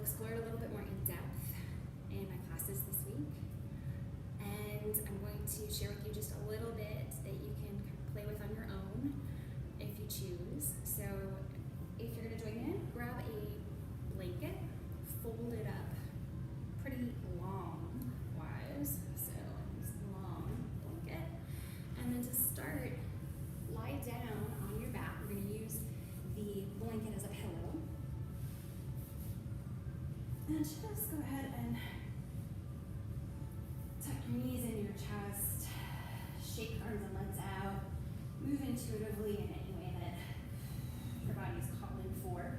explore it a little bit more in depth in my classes this week. And I'm going to share with you just a little bit that you can kind of play with on your own if you choose. So if you're going to join in, grab a blanket, fold it up pretty long-wise. So use a long blanket. And then to start, lie down on your back. We're going to use the blanket as a pillow. And just go ahead and tuck your knees into your chest, shake arms and legs out, move intuitively in any way that your body's calling for.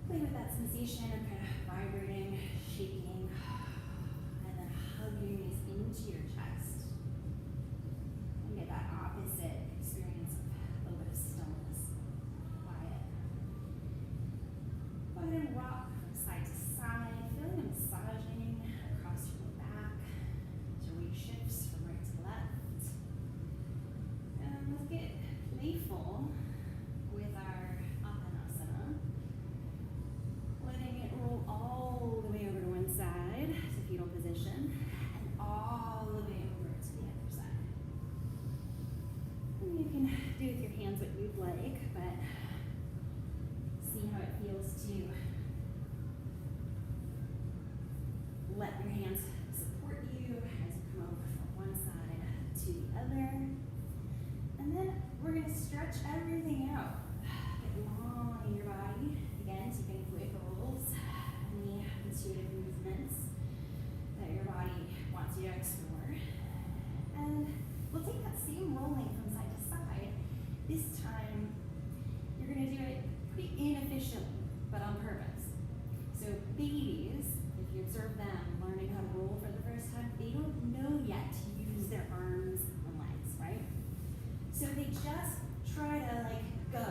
Play with that sensation of kind of vibrating, shaking, and then hug your knees into your chest. And get that opposite experience of a little bit of stillness, quiet. Go ahead and rock from side to side, feeling the massaging across your back. So weight shifts from right to left. And let's get playful with our asana. Letting it roll all the way over to one side, to fetal position, and all the way over to the other side. And you can do with your hands what you'd like, but see how it feels to let your hands support you as you come over from one side to the other. And then we're going to stretch everything out. Get long in your body. Again, so you can wiggles, any intuitive movements that your body wants you to explore. And we'll take that same rolling from side to side. This time, you're going to do it pretty inefficiently, but on purpose. So babies, if you observe them learning how to roll for the first time, they don't know yet to use their arms and legs, right? So they just try to go.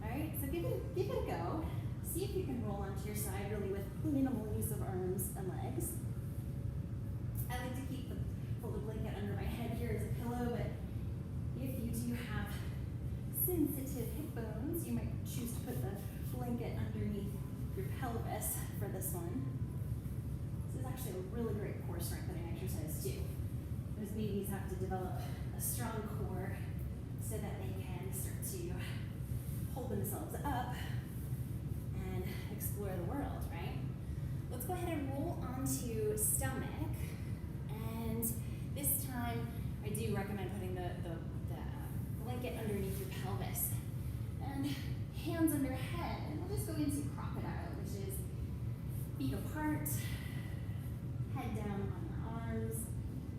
All right, so give it a go. See if you can roll onto your side really with minimal use of arms and legs. I like to keep the folded blanket under my head here as a pillow, but if you do have sensitive hip bones, you might choose to put the blanket underneath your pelvis for this one. This is actually a really great core strengthening exercise too. Those babies have to develop a strong core so that they can start to hold themselves up and explore the world, right? Let's go ahead and roll onto stomach. And this time, I do recommend putting the blanket underneath your pelvis. And hands under head, and we'll just go into crocodile, which is feet apart, head down on your arms.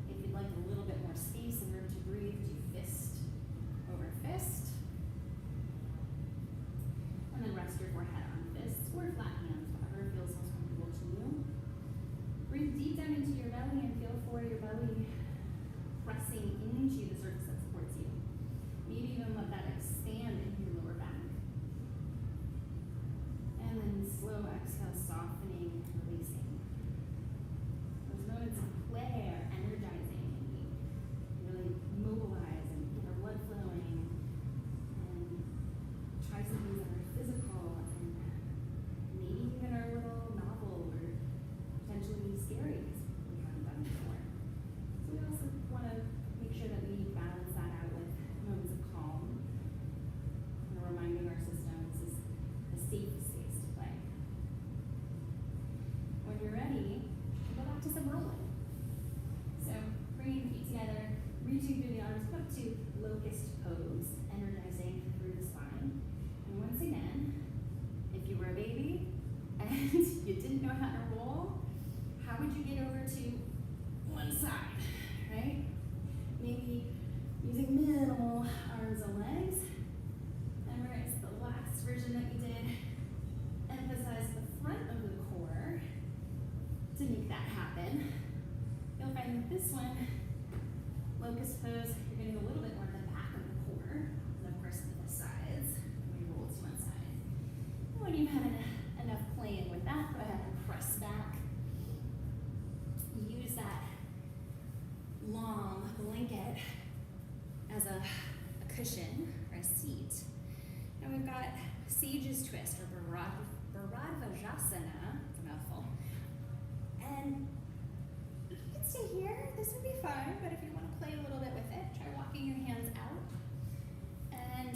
If you'd like a little bit more space and room to breathe, do fist over fist. And then rest your forehead on fists or flat hands, whatever feels most comfortable to you. Breathe deep down into your belly and feel for your belly pressing into the surface that supports you. Maybe even let that expand into your lower back. And then slow exhale, softening, releasing. Those moments of play are energizing, and we really mobilize and get our blood flowing and try some things that are physical and maybe even are a little novel or potentially scary because we haven't done it before. So we also want to make sure that we balance that out with moments of calm and reminding our system this is a safe space to play. When you're ready, go back to some rolling. So bringing the feet together, reaching through the arms, up to locust pose, energizing through the spine. And once again, if you were a baby and you didn't know how to roll, how would you get over to one side, right? Maybe using minimal arms and legs. And whereas the last version that we did emphasized the front of the core to make that happen, you'll find that this one, locust pose, you're getting a little bit more of the back of the core, and of course the sides, when you roll to one side. And when you've had enough playing with that, go ahead and press back. Use that long blanket as a cushion or a seat. And we've got Sage's twist, or Bharadvajasana, it's a mouthful. And you can stay here, this would be fine, but if you want to play a little bit with it, try walking your hands out. And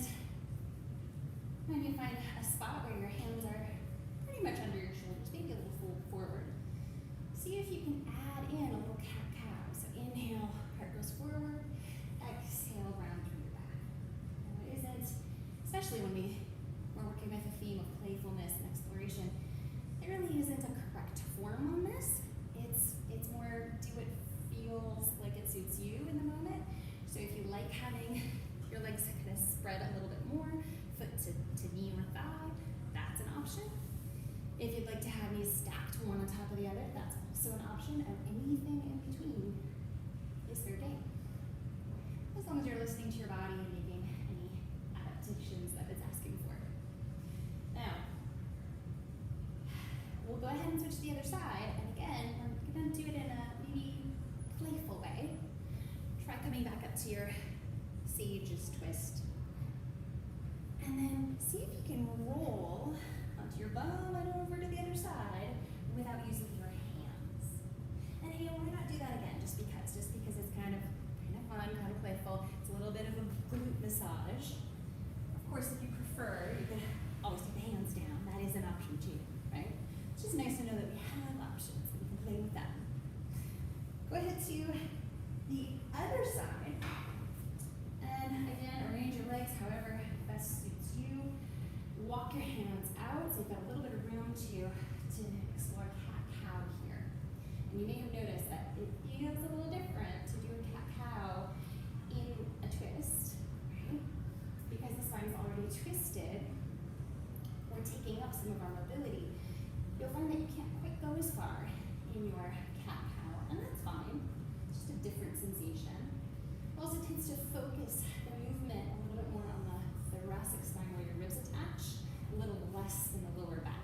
maybe find a spot where your hands are pretty much under your shoulders, maybe a little fold forward. See if you can add in a little cat-cow. So inhale, heart goes forward, exhale, round through your back. Now it isn't, especially when we're working with a theme of playfulness and exploration, there really isn't a correct form on this. It's more do what feels like it suits you in the moment. So if you like having your legs kind of spread a little bit more, foot to knee or thigh, that's an option. If you'd like to have knees stacked one on top of the other, that's also an option, and anything in between is fair game. As long as you're listening to your body and making any adaptations that it's asking for. Now, we'll go ahead and switch to the other side, and again, we're gonna do it in a maybe playful way. Try coming back up to your Sage's twist. And then see if you can roll onto your bum and over to the other side without using your hands. And hey, why not do that again? Just because it's kind of fun, kind of playful. It's a little bit of a glute massage. Of course, if you prefer, you could always take the hands down. That is an option too, right? It's just nice to know that we have options and we can play with them. Go ahead to the other side. And again, arrange your legs however best suits you. Walk your hands out so you've got a little bit of room to explore cat-cow here. And you may have noticed that it feels a little different to do a cat-cow in a twist, right? Because the spine is already twisted, we're taking up some of our mobility. You'll find that you can't quite go as far in your cat-cow, and that's fine. It's just a different sensation. It also tends to focus the movement a little bit more on the thoracic spine where your ribs attach, a little less than the lower back.